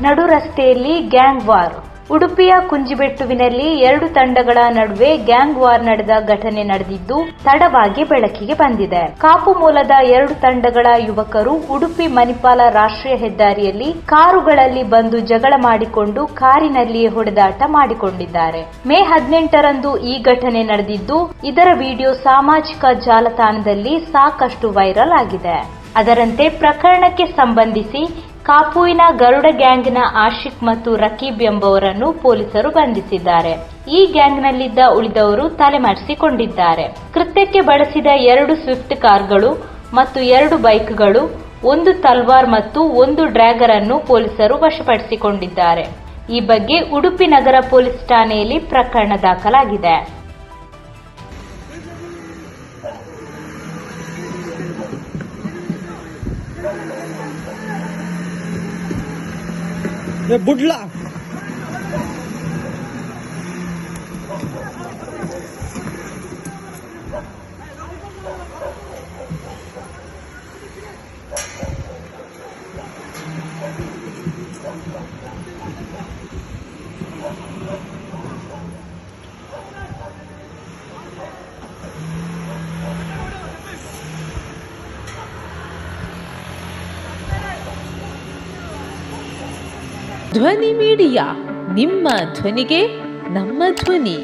ನಡು ರಸ್ತೆಯಲ್ಲಿ gang war. ಉಡುಪಿಯ ಕುಂಜಿಬೆಟ್ಟುವಿನಲ್ಲಿ ಎರಡು ತಂಡಗಳ ನಡುವೆ ಗ್ಯಾಂಗ್ ವಾರ್ ನಡೆದ ಘಟನೆ ನಡೆದಿದ್ದು ತಡವಾಗಿ ಬೆಳಕಿಗೆ ಬಂದಿದೆ. ಕಾಪು ಮೂಲದ ಎರಡು ತಂಡಗಳ ಯುವಕರು ಉಡುಪಿ ಮಣಿಪಾಲ ರಾಷ್ಟ್ರೀಯ ಹೆದ್ದಾರಿಯಲ್ಲಿ ಕಾರುಗಳಲ್ಲಿ ಬಂದು ಜಗಳ ಮಾಡಿಕೊಂಡು ಕಾರಿನಲ್ಲಿಯೇ ಹೊಡೆದಾಟ ಮಾಡಿಕೊಂಡಿದ್ದಾರೆ. ಮೇ 18ರಂದು ಈ ಘಟನೆ ನಡೆದಿದ್ದು ಇದರ ವಿಡಿಯೋ ಸಾಮಾಜಿಕ ಜಾಲತಾಣದಲ್ಲಿ ಸಾಕಷ್ಟು ವೈರಲ್ ಆಗಿದೆ. ಅದರಂತೆ ಪ್ರಕರಣಕ್ಕೆ ಸಂಬಂಧಿಸಿ ಕಾಪುವಿನ ಗರುಡ ಗ್ಯಾಂಗ್ನ ಆಶಿಕ್ ಮತ್ತು ರಕೀಬ್ ಎಂಬುವರನ್ನು ಪೊಲೀಸರು ಬಂಧಿಸಿದ್ದಾರೆ. ಈ ಗ್ಯಾಂಗ್ನಲ್ಲಿದ್ದ ಉಳಿದವರು ತಲೆಮರೆಸಿಕೊಂಡಿದ್ದಾರೆ. ಕೃತ್ಯಕ್ಕೆ ಬಳಸಿದ 2 ಸ್ವಿಫ್ಟ್ ಕಾರ್ಗಳು ಮತ್ತು 2 ಬೈಕ್ಗಳು, 1 ತಲ್ವಾರ್ ಮತ್ತು 1 ಡ್ರ್ಯಾಗರ್ ಅನ್ನು ಪೊಲೀಸರು ವಶಪಡಿಸಿಕೊಂಡಿದ್ದಾರೆ. ಈ ಬಗ್ಗೆ ಉಡುಪಿ ನಗರ ಪೊಲೀಸ್ ಠಾಣೆಯಲ್ಲಿ ಪ್ರಕರಣ ದಾಖಲಾಗಿದೆ. बुडला ಧ್ವನಿ ಮೀಡಿಯಾ, ನಿಮ್ಮ ಧ್ವನಿಗೆ ನಮ್ಮ ಧ್ವನಿ.